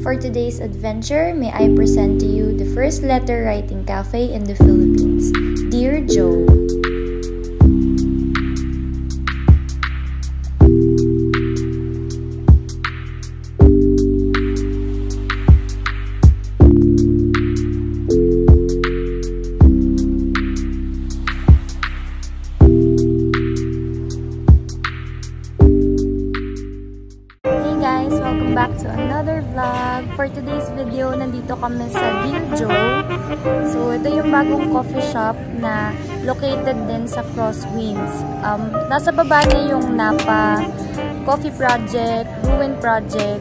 For today's adventure, may I present to you the first letter writing cafe in the Philippines, Dear Joe. Welcome back to another vlog. For today's video, nandito kami sa Dear Joe. So, ito yung bagong coffee shop na located din sa Crosswinds. Nasa baba niya yung Napa Coffee Project, Ruin Project.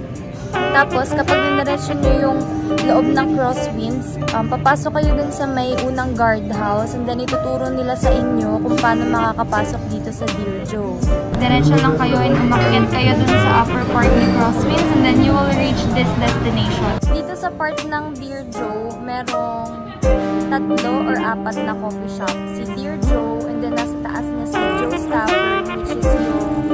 Tapos, kapag diniretso nyo yung loob ng Crosswinds, papasok kayo dun sa may unang guardhouse and then ituturo nila sa inyo kung paano makakapasok dito sa Dear Joe. Diretso lang kayo and umakyat kayo dun sa upper part ng Crosswinds and then you will reach this destination. Dito sa part ng Dear Joe, merong 3 or 4 na coffee shop. Si Dear Joe and then nasa taas niya si Joe's Tavern, which is yung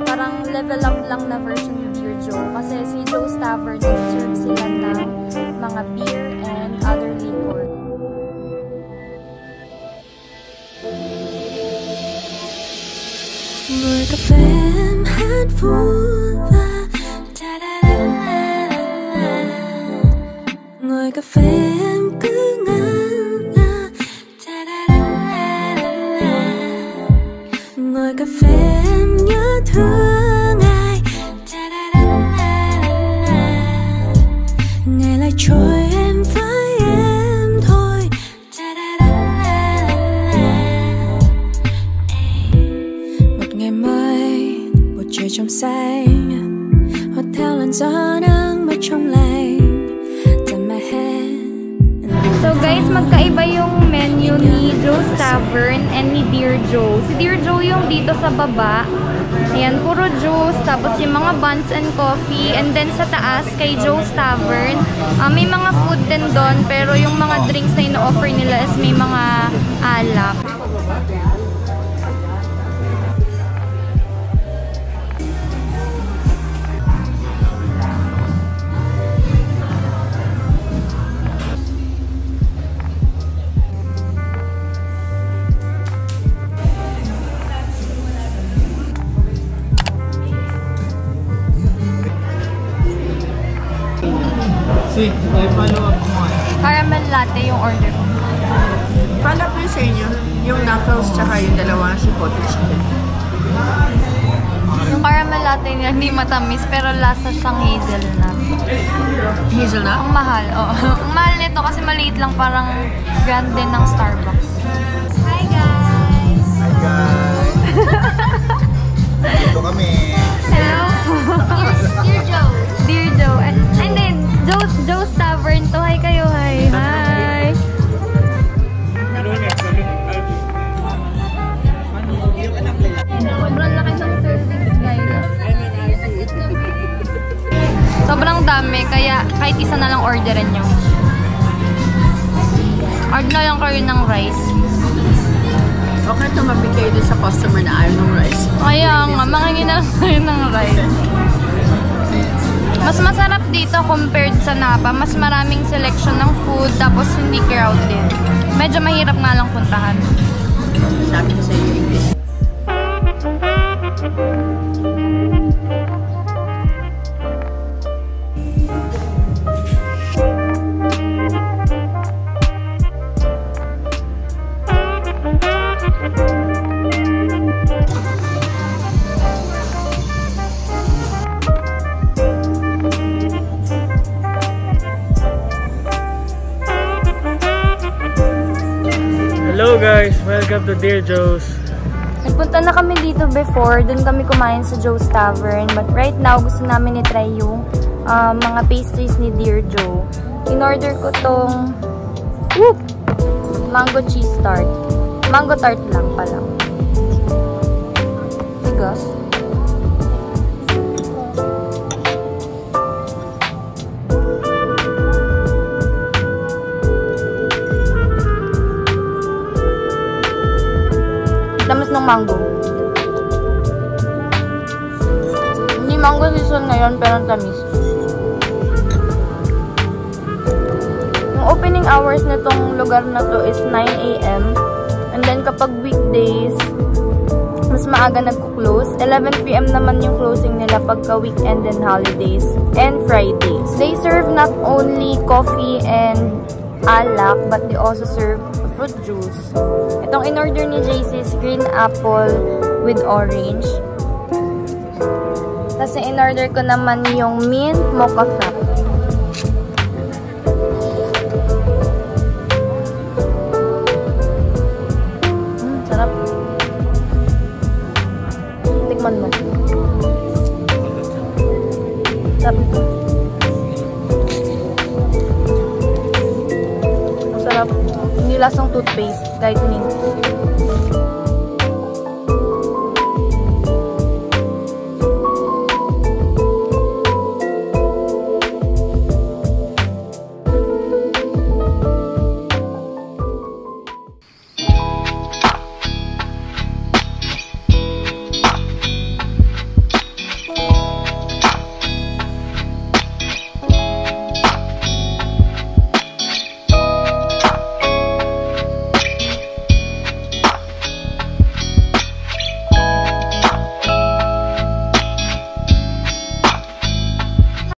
parang level up lang na version yung Dear Joe. Kasi si Joe's Tavern, serve sila ng mga beer and other liquor. Ngồi cà phê em hát vui và ngồi cà phê em cứ ngân nga ngồi cà phê em nhớ thương ai ngày lại trôi em với em thôi một ngày mới một trời trong xanh hòa theo làn gió nắng mây trong lành. So guys, magkaiba yung menu ni Joe's Tavern and ni Dear Joe. Si Dear Joe yung dito sa baba. Ayan, puro juice. Tapos yung mga buns and coffee. And then sa taas, kay Joe's Tavern, may mga food din doon. Pero yung mga drinks na ino-offer nila is may mga alak. Sweet, may follow up mo. Caramel latte yung order ko. Follow up yun sa inyo, yung knuckles tsaka yung dalawang chipotle chicken. Yung caramel latte niya hindi matamis pero lasa siyang hazelnut. Hazelnut? Ang mahal, oo. Ang mahal nito kasi maliit lang, parang brand din ng Starbucks. Hi guys! Hi guys! Dito kami. Hello! Dear Joe! Dear Joe! And then, Joe's Tavern to. Hi kayo, hi! Hi! Sobrang laki ng service, guys. Sobrang dami, kaya kahit isa na lang orderin nyo. Order na lang kayo ng rice. Okay, tumabig kayo din sa customer na ayaw ng rice. Kaya nga, mangingi na lang kayo ng rice. Mas masarap dito compared sa Napa. Mas maraming selection ng food, tapos hindi crowded. Medyo mahirap nga lang puntahan. Sabi ko sa iyo, English. Hello guys! Welcome to Dear Joe's. Nagpunta na kami dito before. Doon kami kumain sa Joe's Tavern. But right now, gusto namin i-try yung mga pastries ni Dear Joe. In-order ko tong mango cheese tart. Mango tart lang pala. Bigas. Tamis ng mango. Hindi mango season ngayon, pero tamis. opening hours nitong lugar na to is 9 AM. And then kapag weekdays, mas maaga nagko-close. 11 PM naman yung closing nila pagka weekend and holidays and Fridays. They serve not only coffee and alak, but they also serve fruit juice. Itong in-order ni JC is green apple with orange. Tapos in-order ko naman yung mint mocha frap. Sarap. Tikman mo. Sarap. Ang sarap. Hindi lasang toothpaste kahit mint.